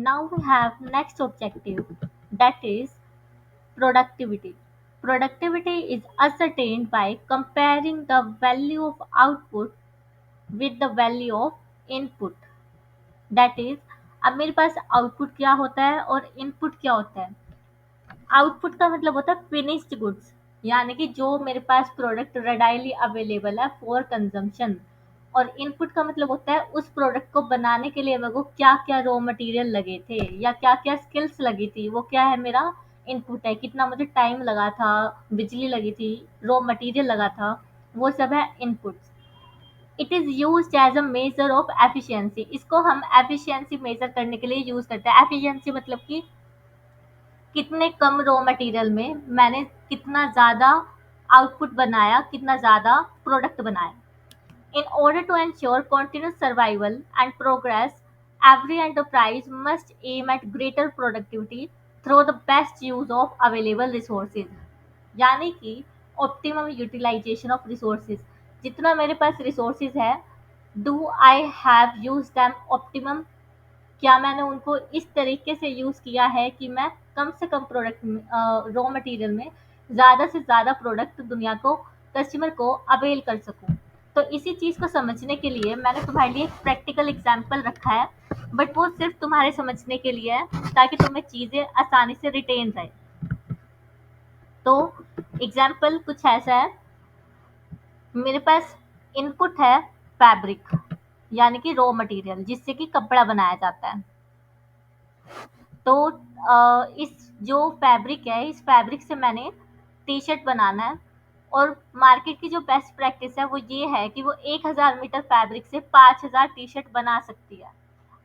Now we have next objective, that is productivity. Productivity is ascertained by comparing the value of output with the value of input. That is, अब मेरे पास output क्या होता है और input क्या होता है। आउटपुट का मतलब होता है फिनिश्ड गुड्स, यानी कि जो मेरे पास प्रोडक्ट रेडाइली अवेलेबल है फॉर कंजम्पशन। और इनपुट का मतलब होता है उस प्रोडक्ट को बनाने के लिए मेरे को क्या क्या रॉ मटेरियल लगे थे या क्या क्या स्किल्स लगी थी, वो क्या है मेरा इनपुट है। कितना मुझे टाइम लगा था, बिजली लगी थी, रॉ मटेरियल लगा था, वो सब है input. It is use as a measure of efficiency. इसको हम एफिशिएंसी मेजर करने के लिए यूज करते हैं। एफिशिएंसी मतलब कि कितने कम रॉ मटेरियल में मैंने कितना ज़्यादा आउटपुट बनाया, कितना ज़्यादा प्रोडक्ट बनाया। In order to ensure continuous survival and progress, every enterprise must aim at greater productivity through the best use of available resources. यानी कि optimum utilization of resources। जितना मेरे पास resources है, do I have used them optimum? क्या मैंने उनको इस तरीके से यूज़ किया है कि मैं कम से कम प्रोडक्ट रॉ मटेरियल में ज़्यादा से ज़्यादा प्रोडक्ट दुनिया को, कस्टमर को अवेल कर सकूं। तो इसी चीज़ को समझने के लिए मैंने तुम्हारे लिए एक प्रैक्टिकल एग्जांपल रखा है, बट वो सिर्फ तुम्हारे समझने के लिए है ताकि तुम्हें चीज़ें आसानी से रिटेन रहे। तो एग्जाम्पल कुछ ऐसा है, मेरे पास इनपुट है फैब्रिक, यानी कि रॉ मटेरियल जिससे कि कपड़ा बनाया जाता है। तो इस जो फैब्रिक है, इस फैब्रिक से मैंने टी-शर्ट बनाना है। और मार्केट की जो बेस्ट प्रैक्टिस है वो ये है कि वो 1000 मीटर फैब्रिक से 5000 टी-शर्ट बना सकती है।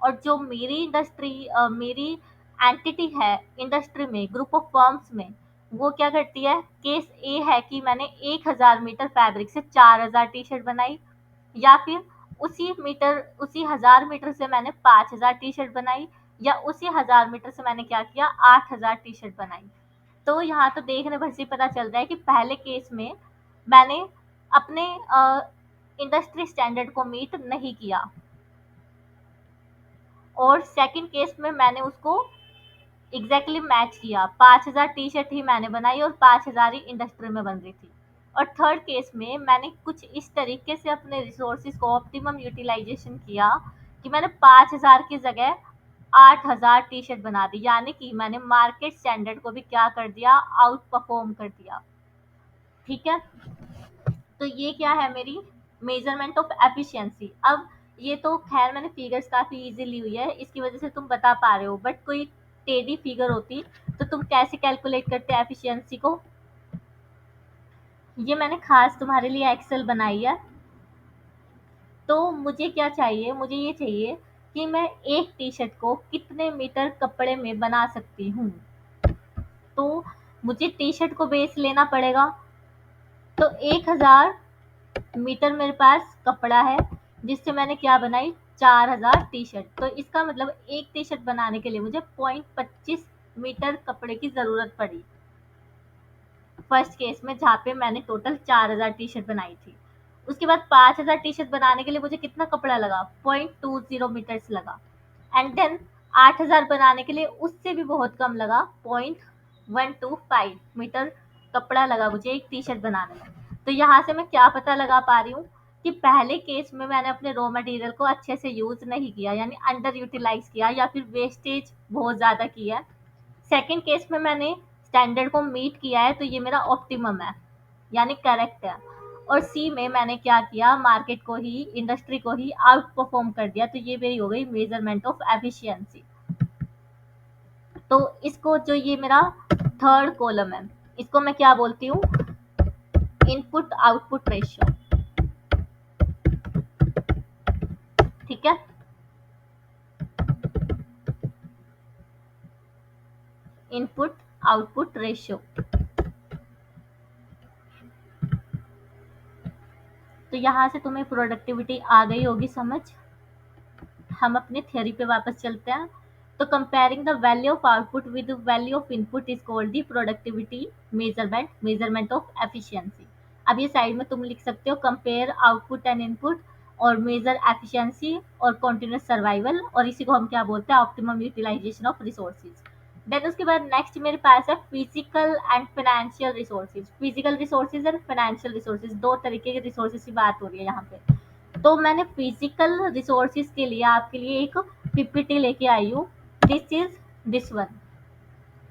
और जो मेरी इंडस्ट्री मेरी एंटिटी है इंडस्ट्री में, ग्रुप ऑफ फर्म्स में, वो क्या करती है, केस ए है कि मैंने 1000 मीटर फैब्रिक से 4000 टी-शर्ट बनाई, या फिर उसी 1000 मीटर से मैंने 5000 टी-शर्ट बनाई, या उसी 1000 मीटर से मैंने क्या किया, 8000 टी-शर्ट बनाई। तो यहाँ तो देखने भर से पता चल रहा है कि पहले केस में मैंने अपने इंडस्ट्री स्टैंडर्ड को मीट नहीं किया, और सेकंड केस में मैंने उसको एग्जैक्टली मैच किया। 5000 टी-शर्ट ही मैंने बनाई और 5000 ही इंडस्ट्री में बन रही थी। और थर्ड केस में मैंने कुछ इस तरीके से अपने रिसोर्सेज को ऑप्टिमम यूटिलाइजेशन किया कि मैंने 5000 की जगह 8000 टी-शर्ट बना दी, यानी कि मैंने मार्केट स्टैंडर्ड को भी क्या कर दिया, आउट परफॉर्म कर दिया। ठीक है, तो ये क्या है, मेरी मेजरमेंट ऑफ एफिशिएंसी। अब ये तो खैर मैंने फिगर्स काफ़ी इजी ली हुई है, इसकी वजह से तुम बता पा रहे हो, बट कोई टेढ़ी फिगर होती तो तुम कैसे कैलकुलेट करते एफिशिएंसी को। ये मैंने खास तुम्हारे लिए एक्सेल बनाई है। तो मुझे क्या चाहिए, मुझे ये चाहिए कि मैं एक टी शर्ट को कितने मीटर कपड़े में बना सकती हूँ। तो मुझे टी शर्ट को बेस लेना पड़ेगा। तो 1000 मीटर मेरे पास कपड़ा है जिससे मैंने क्या बनाई, 4000 टी शर्ट। तो इसका मतलब एक टी शर्ट बनाने के लिए मुझे 0.25 मीटर कपड़े की ज़रूरत पड़ी फर्स्ट केस में, जहाँ पे मैंने टोटल 4000 टी शर्ट बनाई थी। उसके बाद 5000 टी शर्ट बनाने के लिए मुझे कितना कपड़ा लगा, 0.20 मीटर्स लगा। एंड देन 8000 बनाने के लिए उससे भी बहुत कम लगा, 0.125 मीटर कपड़ा लगा मुझे एक टी शर्ट बनाने में। तो यहाँ से मैं क्या पता लगा पा रही हूँ कि पहले केस में मैंने अपने रॉ मटेरियल को अच्छे से यूज नहीं किया, यानी अंडर यूटिलाइज किया या फिर वेस्टेज बहुत ज़्यादा किया है। सेकंड केस में मैंने स्टैंडर्ड को मीट किया है, तो ये मेरा ऑप्टिमम है, यानी करेक्ट है। और सी में मैंने क्या किया, मार्केट को ही, इंडस्ट्री को ही आउट परफॉर्म कर दिया। तो ये मेरी हो गई मेजरमेंट ऑफ एफिशिएंसी। तो इसको, जो ये मेरा थर्ड कॉलम है, इसको मैं क्या बोलती हूँ, इनपुट आउटपुट रेशियो। ठीक है, इनपुट आउटपुट रेशियो। तो यहाँ से तुम्हें प्रोडक्टिविटी आ गई होगी समझ। हम अपने थ्योरी पे वापस चलते हैं। तो comparing the value of output with value of input is called the productivity measurement, measurement of efficiency. अब ये साइड में तुम लिख सकते हो कंपेयर आउटपुट एंड इनपुट, और मेजर एफिशिएंसी और कंटीन्यूअस सर्वाइवल, और इसी को हम क्या बोलते हैं, optimum utilization of resources. Then उसके बाद नेक्स्ट मेरे पास है physical and financial resources. Physical resources and financial resources, दो तरीके के रिसोर्सेज की बात हो रही है यहाँ पे। तो मैंने फिजिकल रिसोर्सेज के लिए आपके लिए एक पीपीटी लेके आई हूँ। This is this one.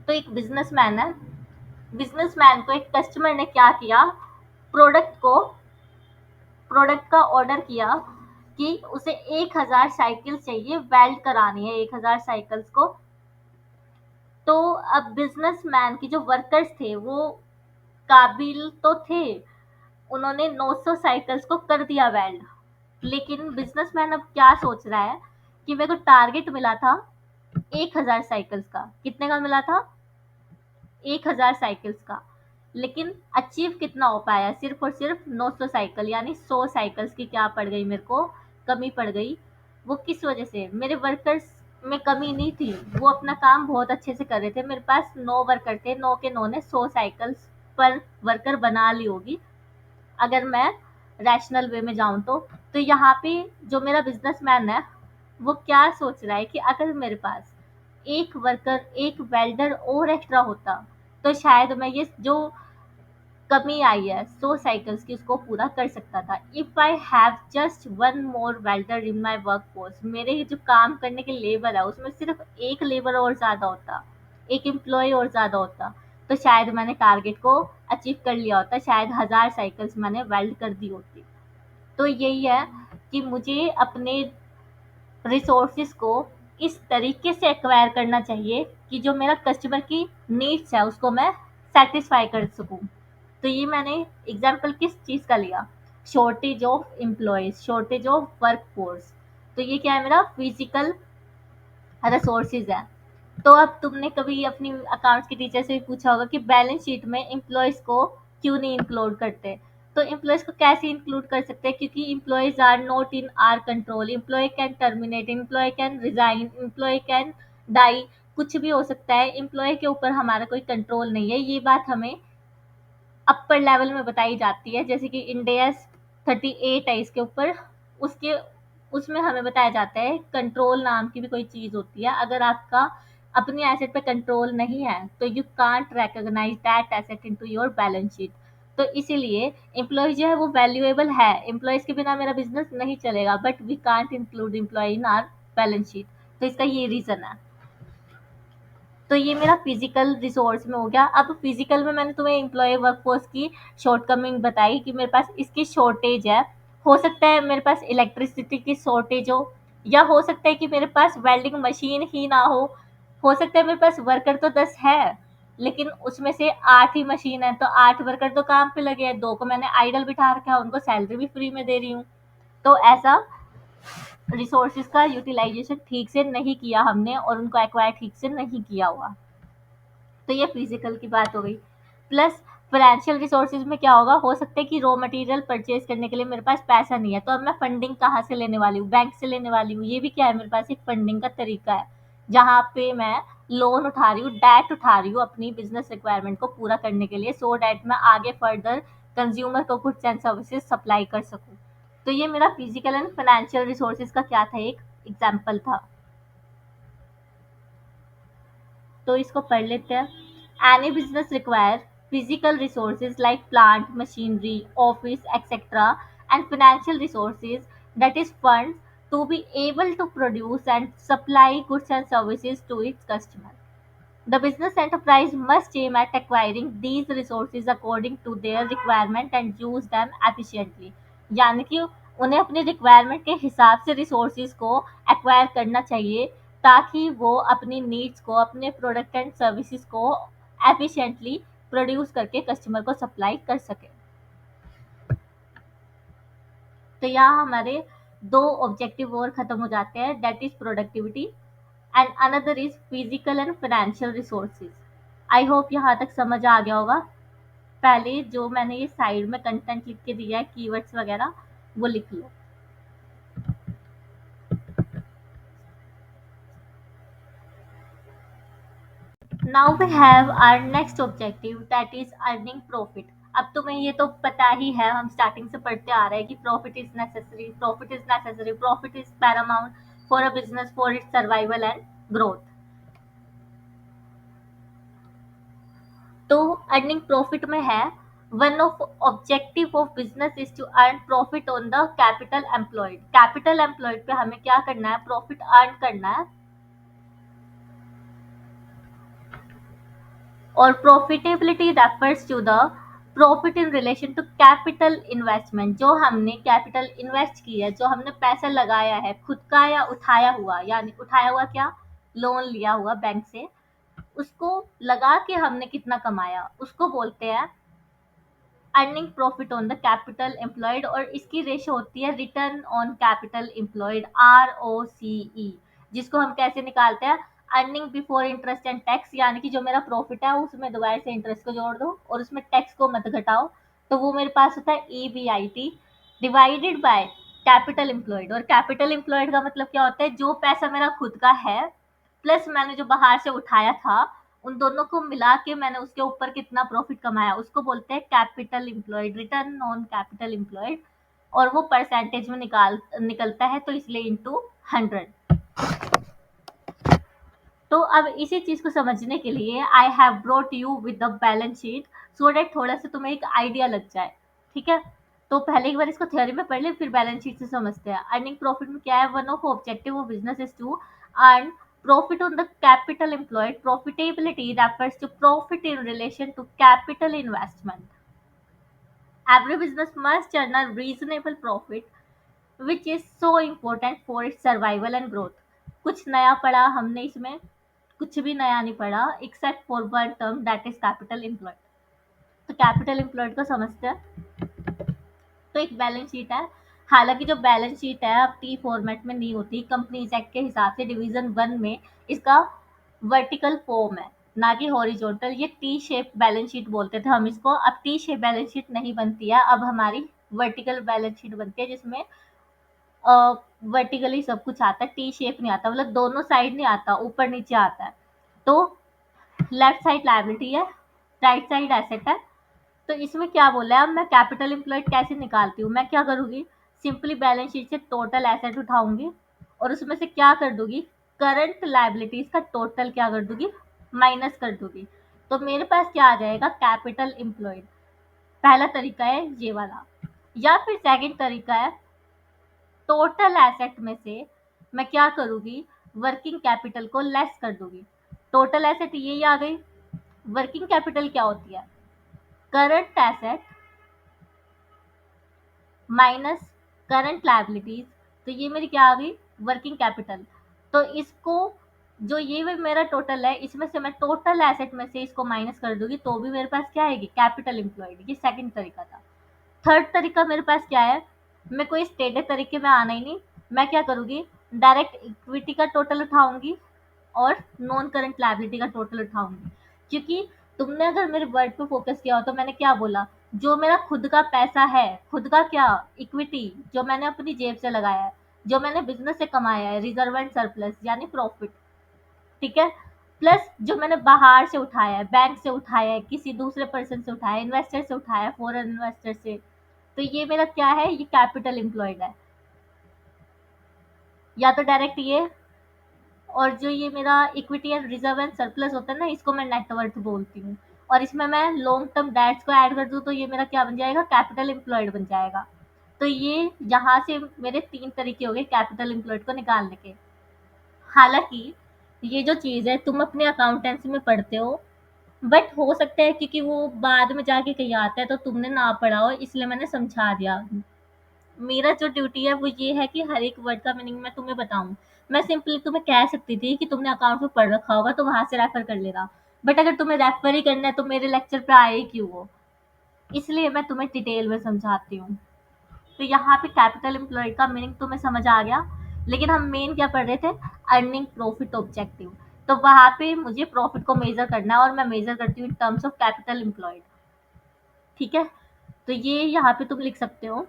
तो एक बिजनेसमैन है, बिजनेसमैन को एक कस्टमर ने क्या किया, प्रोडक्ट को प्रोडक्ट का ऑर्डर किया कि उसे 1000 साइकिल चाहिए, वेल्ड करानी है 1000 साइकिल्स को। तो अब बिजनेसमैन की जो वर्कर्स थे वो काबिल तो थे, उन्होंने 900 साइकिल्स को कर दिया वेल्ड। लेकिन बिजनेसमैन अब क्या सोच रहा है कि मेरे को टारगेट मिला था 1000 साइकिल्स का। कितने का मिला था? 1000 साइकिल्स का। लेकिन अचीव कितना हो पाया? सिर्फ और सिर्फ 900 साइकिल, यानी 100 साइकिल्स की क्या पड़ गई मेरे को, कमी पड़ गई। वो किस वजह से? मेरे वर्कर्स में कमी नहीं थी, वो अपना काम बहुत अच्छे से कर रहे थे। मेरे पास 9 वर्कर थे, 9 के 9 ने 100 साइकिल्स पर वर्कर बना ली होगी, अगर मैं रैशनल वे में जाऊं तो यहाँ पे जो मेरा बिजनेसमैन है वो क्या सोच रहा है कि अगर मेरे पास एक वर्कर, एक वेल्डर और एक्स्ट्रा होता तो शायद मैं ये जो कमी आई है 100 साइकिल्स की उसको पूरा कर सकता था। If I have just one more welder in my work force, मेरे जो काम करने के लेबर है उसमें सिर्फ एक लेबर और ज्यादा होता, एक एम्प्लॉय और ज्यादा होता, तो शायद मैंने टारगेट को अचीव कर लिया होता, शायद 1000 साइकिल्स मैंने वेल्ड कर दी होती। तो यही है कि मुझे अपने रिसोर्सेज को इस तरीके से एक्वायर करना चाहिए कि जो मेरा कस्टमर की नीड्स है उसको मैं सेटिस्फाई कर सकूं। तो ये मैंने एग्जाम्पल किस चीज़ का लिया? Shortage of employees, shortage of work force. तो ये क्या है? मेरा फिजिकल रिसोर्सेज है। तो अब तुमने कभी अपनी अकाउंट्स के टीचर से भी पूछा होगा कि बैलेंस शीट में एम्प्लॉयज को क्यों नहीं इंक्लूड करते? तो एम्प्लॉयज को कैसे इंक्लूड कर सकते हैं? क्योंकि employees are not in our control. Employee can terminate, employee can resign, employee can die, कुछ भी हो सकता है। एम्प्लॉय के ऊपर हमारा कोई कंट्रोल नहीं है। ये बात हमें अपर लेवल में बताई जाती है, जैसे कि इंडिया 38 है इसके ऊपर, उसके उसमें हमें बताया जाता है कंट्रोल नाम की भी कोई चीज़ होती है। अगर आपका अपनी एसेट पे कंट्रोल नहीं है तो you can't recognize that asset into your balance sheet. तो इसीलिए एम्प्लॉय जो है वो वैल्यूएबल है, एम्प्लॉयज के बिना मेरा बिजनेस नहीं चलेगा, but we can't include employee in our balance sheet. तो इसका ये रीजन है। तो ये मेरा फिजिकल रिसोर्स में हो गया। अब फिजिकल में मैंने तुम्हें एम्प्लॉय वर्कफोर्स की शॉर्टकमिंग बताई कि मेरे पास इसकी शॉर्टेज है। हो सकता है मेरे पास इलेक्ट्रिसिटी की शॉर्टेज हो, या हो सकता है कि मेरे पास वेल्डिंग मशीन ही ना हो सकता है मेरे पास वर्कर तो 10 है लेकिन उसमें से 8 ही मशीन है, तो 8 वर्कर तो काम पे लगे हैं, 2 को मैंने आइडल बिठा रखा है, उनको सैलरी भी फ्री में दे रही हूँ। तो ऐसा रिसोर्सेज का यूटिलाइजेशन ठीक से नहीं किया हमने और उनको एक्वायर ठीक से नहीं किया हुआ। तो ये फिजिकल की बात हो गई। प्लस फाइनेंशियल रिसोर्सेज में क्या होगा? हो सकता है कि रॉ मटेरियल परचेज करने के लिए मेरे पास पैसा नहीं है, तो अब मैं फंडिंग कहाँ से लेने वाली हूँ? बैंक से लेने वाली हूँ। ये भी क्या है? मेरे पास एक फंडिंग का तरीका है, जहाँ पे मैं लोन उठा रही हूँ, डेट उठा रही हूँ अपनी बिजनेस रिक्वायरमेंट को पूरा करने के लिए, सो डेट मैं आगे फर्दर कंज्यूमर को गुड्स एंड सर्विसेज सप्लाई कर सकूँ। तो ये मेरा फिजिकल एंड फाइनेंशियल रिसोर्सेज का क्या था? एक एग्जाम्पल था। तो इसको पढ़ लेते हैं। Any business require physical resources like plant, machinery, office etcetera, and financial resources, that is funds, to be able to produce and supply goods and services to its customer. The business enterprise must aim at acquiring these resources according to their requirement and use them efficiently. यानी कि उन्हें अपनी requirement के हिसाब से resources को acquire करना चाहिए, ताकि वो अपनी नीड्स को, अपने प्रोडक्ट एंड सर्विसेज को एफिशिएंटली प्रोड्यूस करके कस्टमर को सप्लाई कर सके। तो यहाँ हमारे दो ऑब्जेक्टिव और खत्म हो जाते हैं, that is productivity and another is physical and financial resources. I hope यहाँ तक समझ आ गया होगा। पहले जो मैंने ये साइड में कंटेंट लिख के दिया है, कीवर्ड्स वगैरह, वो लिख लो। Now we have our next objective, that is earning profit. अब तुम्हें ये तो पता ही है, हम स्टार्टिंग से पढ़ते आ रहे हैं कि profit is necessary, profit is necessary, profit is paramount for a business for its survival and growth. तो अर्निंग प्रॉफिट में है, one of objective of business is to earn profit on the capital employed. Capital employed पे हमें क्या करना है, profit earn करना है। और profitability refers to the profit in relation to capital investment. जो हमने कैपिटल इन्वेस्ट की है, जो हमने पैसा लगाया है खुद का या उठाया हुआ, यानी उठाया हुआ क्या, लोन लिया हुआ बैंक से, उसको लगा के हमने कितना कमाया, उसको बोलते हैं earning profit on the capital employed. और इसकी रेशो होती है return on capital employed, ROCE, जिसको हम कैसे निकालते हैं, earning before interest and tax, यानी कि जो मेरा प्रॉफिट है उसमें दोबारा से इंटरेस्ट को जोड़ दो और उसमें टैक्स को मत घटाओ, तो वो मेरे पास होता है EBIT divided by capital employed. और कैपिटल एम्प्लॉयड का मतलब क्या होता है, जो पैसा मेरा खुद का है प्लस मैंने जो बाहर से उठाया था, उन दोनों को मिला के मैंने उसके ऊपर कितना प्रॉफिट कमाया, उसको बोलते हैं capital employed, return on capital employed. और वो परसेंटेज में निकलता है, तो इसलिए इंटू 100। तो अब इसी चीज को समझने के लिए I have brought you with the balance sheet, so that थोड़ा सा तुम्हें एक आइडिया लग जाए। ठीक है, तो पहले एक बार इसको थ्योरी में पढ़ ले, फिर बैलेंस शीट से समझते हैं। अर्निंग प्रॉफिट में क्या है, one of objective of business is to earn profit on the capital employed. Profitability refers to profit in relation to capital investment. Every business must earn a reasonable profit, which is so important for its survival and growth. कुछ नया पढ़ा हमने इसमें, कुछ भी नया नहीं पढ़ा except for one term, that is capital employed. तो कैपिटल एम्प्लॉयड को समझते हैं। तो एक बैलेंस शीट है, हालांकि जो बैलेंस शीट है अब टी फॉर्मेट में नहीं होती, कंपनीज एक्ट के हिसाब से डिवीजन 1 में इसका वर्टिकल फॉर्म है, ना कि हॉरिजॉन्टल। ये टी शेप बैलेंस शीट बोलते थे हम इसको, अब टी शेप बैलेंस शीट नहीं बनती है, अब हमारी वर्टिकल बैलेंस शीट बनती है, जिसमें वर्टिकली सब कुछ आता है, टी शेप नहीं आता, मतलब दोनों साइड नहीं आता, ऊपर नीचे आता है। तो लेफ्ट साइड लायबिलिटी है, राइट साइड एसेट है। तो इसमें क्या बोला है, अब मैं कैपिटल एम्प्लॉयड कैसे निकालती हूँ, मैं क्या करूँगी, सिंपली बैलेंस शीट से टोटल एसेट उठाऊंगी और उसमें से क्या कर दूंगी, करंट लायबिलिटीज का टोटल क्या कर दूंगी, माइनस कर दूंगी। तो मेरे पास क्या आ जाएगा, कैपिटल एम्प्लॉयड। पहला तरीका है ये वाला। या फिर सेकंड तरीका है, टोटल एसेट में से मैं क्या करूँगी, वर्किंग कैपिटल को लेस कर दूंगी। टोटल एसेट ये आ गई, वर्किंग कैपिटल क्या होती है, current asset minus current liabilities. तो ये मेरी क्या आ गई, वर्किंग कैपिटल। तो इसको, जो ये भी मेरा टोटल है, इसमें से मैं टोटल एसेट में से इसको माइनस कर दूंगी, तो भी मेरे पास क्या आएगी, कैपिटल एम्प्लॉयड। ये सेकंड तरीका था। थर्ड तरीका मेरे पास क्या है, मैं कोई स्टेटेड तरीके में आना ही नहीं, मैं क्या करूंगी, डायरेक्ट इक्विटी का टोटल उठाऊंगी और नॉन करंट लायबिलिटी का टोटल उठाऊंगी। क्योंकि तुमने अगर मेरे वर्ड पे फोकस किया हो, तो मैंने क्या बोला, जो मेरा खुद का पैसा है, खुद का क्या, इक्विटी, जो मैंने अपनी जेब से लगाया है, जो मैंने बिजनेस से कमाया है, रिजर्व एंड सरप्लस यानी प्रॉफिट। ठीक है, प्लस जो मैंने बाहर से उठाया है, बैंक से उठाया है, किसी दूसरे पर्सन से उठाया है, इन्वेस्टर से उठाया है, फॉरेन इन्वेस्टर से, तो ये मेरा क्या है, ये कैपिटल एम्प्लॉयड है। या तो डायरेक्ट ये, और जो ये मेरा equity and reserve and surplus होता है ना, इसको मैं नेटवर्थ बोलती हूँ। और इसमें मैं लॉन्ग टर्म डेट्स को ऐड कर दूँ, तो ये मेरा क्या बन जाएगा, कैपिटल एम्प्लॉयड बन जाएगा। तो ये यहाँ से मेरे 3 तरीके हो गए कैपिटल एम्प्लॉयड को निकालने के। हालांकि ये जो चीज़ है तुम अपने अकाउंटेंसी में पढ़ते हो, बट हो सकता है क्योंकि वो बाद में जाके कहीं आता है तो तुमने ना पढ़ा हो, इसलिए मैंने समझा दिया। मेरा जो ड्यूटी है वो ये है कि हर एक वर्ड का मीनिंग मैं तुम्हें बताऊं। मैं सिंपली तुम्हें कह सकती थी कि तुमने अकाउंट में पढ़ रखा होगा तो वहां से रेफर कर लेना, बट अगर तुम्हें रेफर ही करना है तो मेरे लेक्चर पे आए ही क्यों हो, इसलिए मैं तुम्हें डिटेल में समझाती हूँ। तो यहाँ पे कैपिटल एम्प्लॉयड का मीनिंग तुम्हें समझ आ गया, लेकिन हम मेन क्या पढ़ रहे थे, अर्निंग प्रॉफिट ऑब्जेक्टिव। तो वहां पे मुझे प्रॉफिट को मेजर करना है और मैं मेजर करती हूँ in terms of capital employed. ठीक है, तो ये यहाँ पे तुम लिख सकते हो,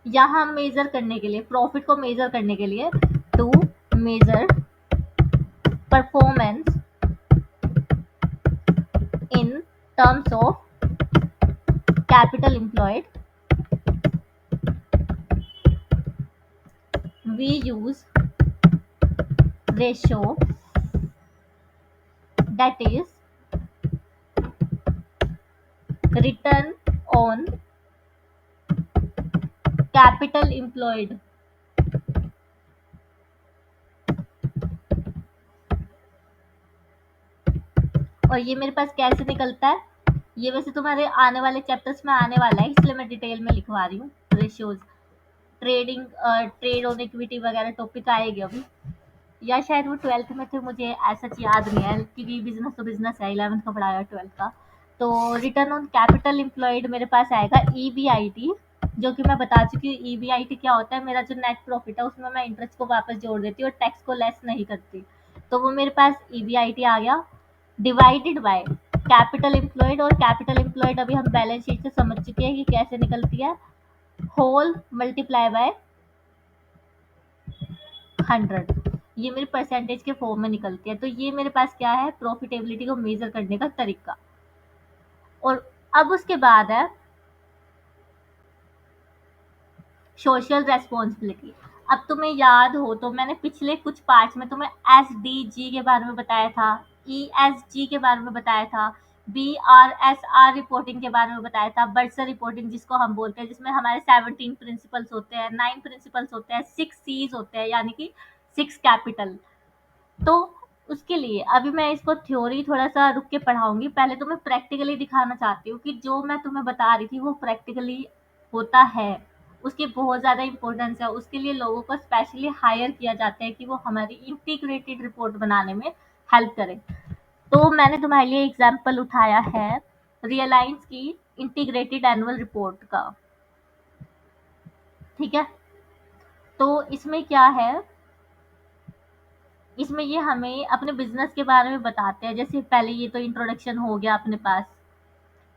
यहाँ मेजर करने के लिए, प्रॉफिट को मेजर करने के लिए, to measure performance in terms of capital employed, we use ratio, that is return on capital employed. और ये मेरे पास कैसे निकलता है, ये वैसे तुम्हारे आने वाले चैप्टर्स में आने वाला है, इसलिए मैं डिटेल में लिखवा रही हूँ। Ratios, trading, trade on equity वगैरह टॉपिक आएगी अभी, या शायद वो 12th में थे, मुझे ऐसा याद नहीं है क्योंकि बिजनेस तो बिजनेस है, 11th का पढ़ाया 12th का। तो रिटर्न ऑन कैपिटल एम्प्लॉयड मेरे पास आएगा ईबीआईटी, जो कि मैं बता चुकी हूँ। ईबीआईटी क्या होता है, मेरा जो नेट प्रॉफिट है उसमें मैं इंटरेस्ट को वापस जोड़ देती हूँ और टैक्स को लेस नहीं करती। तो वो मेरे पास ईबीआईटी आ गया, डिवाइडेड बाय कैपिटल एम्प्लॉयड। और कैपिटल एम्प्लॉयड अभी हम बैलेंस शीट से समझ चुके हैं कि कैसे निकलती है, होल मल्टीप्लाई बाय 100। ये मेरी परसेंटेज के फॉर्म में निकलती है। तो ये मेरे पास क्या है, प्रॉफिटेबिलिटी को मेजर करने का तरीका। और अब उसके बाद है सोशल रेस्पॉन्सिबिलिटी। अब तुम्हें याद हो तो मैंने पिछले कुछ पार्ट्स में तुम्हें एसडीजी के बारे में बताया था, ईएसजी के बारे में बताया था, बीआरएसआर रिपोर्टिंग के बारे में बताया था, बर्सर रिपोर्टिंग जिसको हम बोलते हैं, जिसमें हमारे 17 प्रिंसिपल्स होते हैं, 9 प्रिंसिपल्स होते हैं, 6 सीज होते हैं, यानी कि 6 कैपिटल। तो उसके लिए अभी मैं इसको थ्योरी थोड़ा सा रुक के पढ़ाऊंगी, पहले तो मैं प्रैक्टिकली दिखाना चाहती हूँ कि जो मैं तुम्हें बता रही थी वो प्रैक्टिकली होता है। उसकी बहुत ज़्यादा इंपॉर्टेंस है, उसके लिए लोगों को स्पेशली हायर किया जाता है कि वो हमारी इंटीग्रेटेड रिपोर्ट बनाने में हेल्प करें। तो मैंने तुम्हारे लिए एग्जाम्पल उठाया है रियलायंस की इंटीग्रेटेड एनुअल रिपोर्ट का। ठीक है, तो इसमें क्या है, इसमें ये हमें अपने बिजनेस के बारे में बताते हैं। जैसे पहले ये तो इंट्रोडक्शन हो गया अपने पास,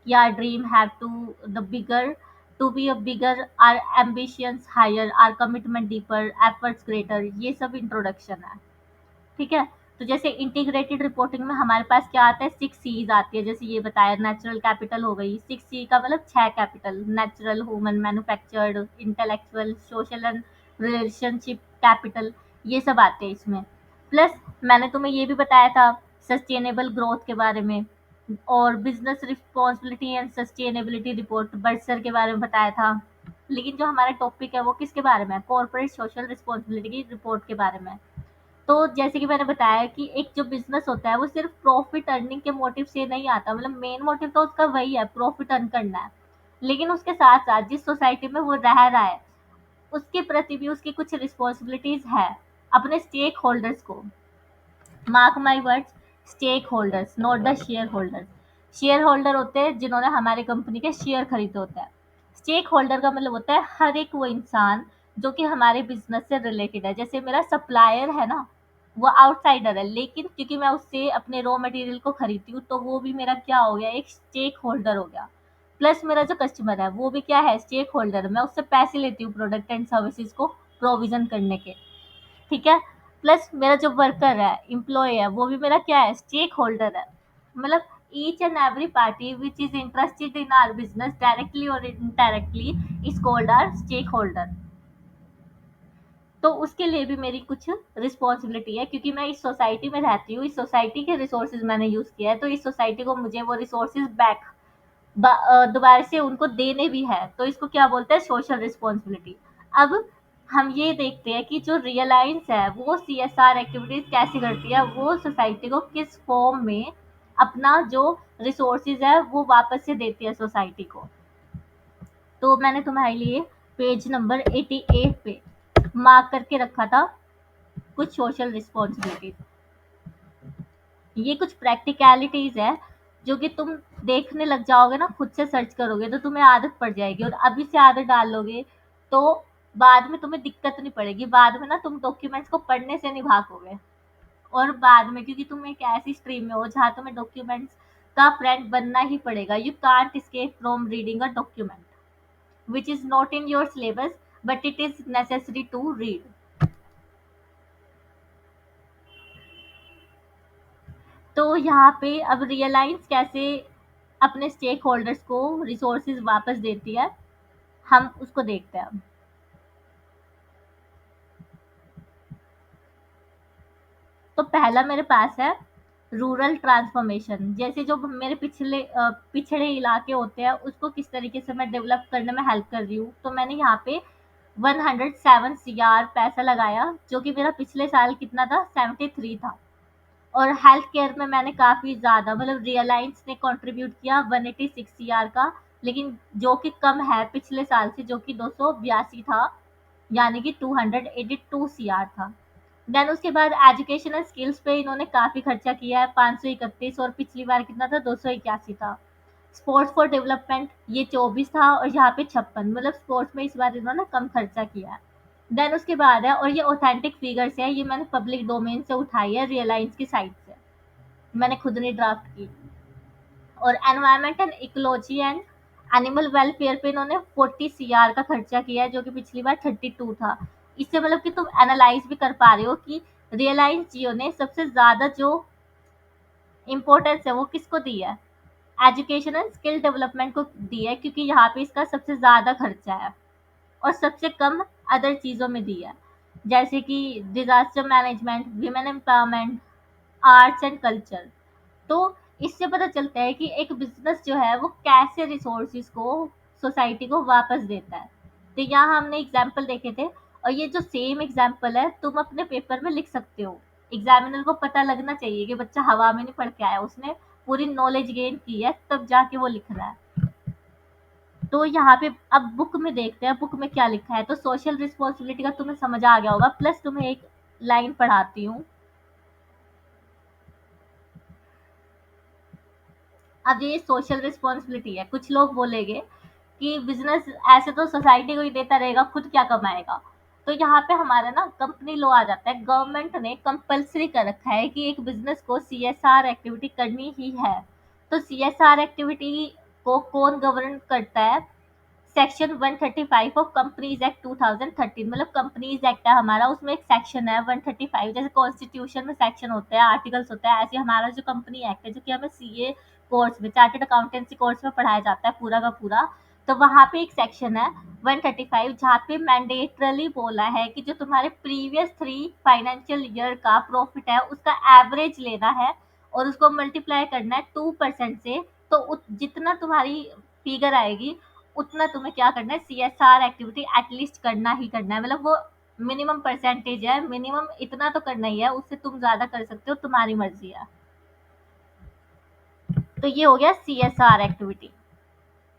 कि our dream have to the bigger, to be a bigger, our ambitions higher, our commitment deeper, efforts greater, ये सब इंट्रोडक्शन है। ठीक है, तो जैसे इंटीग्रेटेड रिपोर्टिंग में हमारे पास क्या आता है, 6 सीज आती है। जैसे ये बताया, नेचुरल कैपिटल हो गई, 6 सी का मतलब 6 capital, natural, human, manufactured, intellectual, social and relationship capital, ये सब आते हैं इसमें। प्लस मैंने तुम्हें ये भी बताया था सस्टेनेबल ग्रोथ के बारे में, और business responsibility and sustainability report बर्सर के बारे में बताया था। लेकिन जो हमारा टॉपिक है वो किसके बारे में है, कॉर्पोरेट सोशल रिस्पॉन्सिबिलिटी की रिपोर्ट के बारे में। तो जैसे कि मैंने बताया कि एक जो बिजनेस होता है वो सिर्फ प्रॉफिट अर्निंग के मोटिव से नहीं आता, मतलब मेन मोटिव तो उसका वही है, प्रॉफिट अर्न करना है। लेकिन उसके साथ साथ जिस सोसाइटी में वो रह रहा है उसके प्रति भी उसकी कुछ रिस्पॉन्सिबिलिटीज है अपने स्टेक होल्डर्स को। Mark my words, stakeholders, not the shareholders. Shareholder होते हैं जिन्होंने हमारी कंपनी के शेयर खरीदे होते हैं। स्टेक होल्डर का मतलब होता है हर एक वो इंसान जो कि हमारे बिजनेस से रिलेटेड है। जैसे मेरा सप्लायर है ना, वो आउटसाइडर है, लेकिन क्योंकि मैं उससे अपने रॉ मटेरियल को खरीदती हूँ तो वो भी मेरा क्या हो गया, एक स्टेक होल्डर हो गया। प्लस मेरा जो कस्टमर है वो भी क्या है, स्टेक होल्डर। मैं उससे पैसे लेती हूँ प्रोडक्ट एंड सर्विसेज को प्रोविजन करने के। ठीक है, प्लस मेरा जो वर्कर है, एम्प्लॉय है, वो भी मेरा क्या है, स्टेक होल्डर है। मतलब each and every party which is interested in our business directly और indirectly is called our stakeholder. तो उसके लिए भी मेरी कुछ रिस्पॉन्सिबिलिटी है, क्योंकि मैं इस सोसाइटी में रहती हूँ, इस सोसाइटी के रिसोर्सेज मैंने यूज किया है, तो इस सोसाइटी को मुझे वो रिसोर्सेज बैक दोबारा से उनको देने भी है। तो इसको क्या बोलते हैं, सोशल रिस्पॉन्सिबिलिटी। अब हम ये देखते हैं कि जो रियलायंस है वो सीएसआर एक्टिविटीज कैसे करती है, वो सोसाइटी को किस फॉर्म में अपना जो रिसोर्सेज है वो वापस से देती है सोसाइटी को। तो मैंने तुम्हारे लिए पेज नंबर 88 पे मार्क करके रखा था कुछ सोशल रिस्पॉन्सिबिलिटीज। ये कुछ प्रैक्टिकलिटीज है जो कि तुम देखने लग जाओगे ना, खुद से सर्च करोगे तो तुम्हें आदत पड़ जाएगी, और अभी से आदत डाल लोगे तो बाद में तुम्हें दिक्कत नहीं पड़ेगी। बाद में ना तुम डॉक्यूमेंट्स को पढ़ने से नहीं भागोगे। और बाद में, क्योंकि तुम एक ऐसी स्ट्रीम में हो जहाँ तुम्हें डॉक्यूमेंट्स का फ्रेंड बनना ही पड़ेगा, you can't escape from reading a document which is not in your syllabus but it is necessary to read। तो यहाँ पे अब रियलाइंस कैसे अपने स्टेक होल्डर्स को रिसोर्सेज वापस देती है। हम उसको देखते हैं। तो पहला मेरे पास है रूरल ट्रांसफॉर्मेशन। जैसे जो मेरे पिछड़े इलाके होते हैं उसको किस तरीके से मैं डेवलप करने में हेल्प कर रही हूँ। तो मैंने यहाँ पे 107 सीआर पैसा लगाया, जो कि मेरा पिछले साल कितना था, 73 था। और हेल्थ केयर में मैंने काफ़ी ज़्यादा, मतलब रियलायंस ने कंट्रीब्यूट किया 186 सीआर का, लेकिन जो कि कम है पिछले साल से, जो कि 282 था, यानी कि 282 सीआर था। देन उसके बाद एजुकेशन एंड स्किल्स पे इन्होंने काफ़ी खर्चा किया है, 531, और पिछली बार कितना था, 281 था। स्पोर्ट्स फॉर डेवलपमेंट ये 24 था, और यहाँ पे 56, मतलब स्पोर्ट्स में इस बार इन्होंने कम खर्चा किया है। देन उसके बाद है, और ये ऑथेंटिक फिगर्स है, ये मैंने पब्लिक डोमेन से उठाई है, रियलायंस की साइट से, मैंने खुद ने ड्राफ्ट की। और environment and ecology and animal welfare पे इन्होंने 40 सीआर का खर्चा किया है, जो कि पिछली बार 32 था। इससे मतलब कि तुम एनालाइज भी कर पा रहे हो कि रियलायंस जियो ने सबसे ज्यादा जो इम्पोर्टेंस है वो किसको दी है, एजुकेशन एंड स्किल डेवलपमेंट को दी है, क्योंकि यहाँ पे इसका सबसे ज्यादा खर्चा है। और सबसे कम अदर चीजों में दी है, जैसे कि disaster management, women empowerment, arts and culture. तो इससे पता चलता है कि एक बिजनेस जो है वो कैसे रिसोर्सेज को सोसाइटी को वापस देता है। तो यहाँ हमने एग्जाम्पल देखे थे, और ये जो सेम एग्जाम्पल है तुम अपने पेपर में लिख सकते हो। एग्जामिनर को पता लगना चाहिए कि बच्चा हवा में नहीं पढ़ के आया, उसने पूरी नॉलेज गेन की है, तब जाके वो लिख रहा है। तो यहाँ पे अब बुक में देखते हैं बुक में क्या लिखा है। तो सोशल रिस्पॉन्सिबिलिटी का तुम्हें समझ आ गया होगा, प्लस तुम्हें एक लाइन पढ़ाती हूँ। अब ये सोशल रिस्पॉन्सिबिलिटी है। कुछ लोग बोलेंगे कि बिजनेस ऐसे तो सोसाइटी को ही देता रहेगा, खुद क्या कमाएगा। तो यहाँ पे हमारा ना कंपनी लॉ आ जाता है। गवर्नमेंट ने कंपलसरी कर रखा है कि एक बिजनेस को सीएसआर एक्टिविटी करनी ही है। तो सीएसआर एक्टिविटी को कौन गवर्न करता है, सेक्शन 135 ऑफ कंपनीज एक्ट 2013, मतलब कंपनीज एक्ट है हमारा, उसमें एक सेक्शन है 135। जैसे कॉन्स्टिट्यूशन में सेक्शन होते हैं, आर्टिकल्स होते हैं, ऐसे हमारा जो कंपनी एक्ट है, जो कि हमें सीए कोर्स में, चार्टेड अकाउंटेंसी कोर्स में पढ़ाया जाता है पूरा का पूरा। तो वहाँ पे एक सेक्शन है 135, जहाँ पे मैंडेटरली बोला है कि जो तुम्हारे प्रीवियस 3 फाइनेंशियल ईयर का प्रॉफिट है उसका एवरेज लेना है, और उसको मल्टीप्लाई करना है 2% से। तो जितना तुम्हारी फिगर आएगी उतना तुम्हें क्या करना है, सीएसआर एक्टिविटी एटलीस्ट करना ही करना है। मतलब वो मिनिमम परसेंटेज है, मिनिमम इतना तो करना ही है, उससे तुम ज्यादा कर सकते हो, तुम्हारी मर्जी है। तो ये हो गया सीएसआर एक्टिविटी।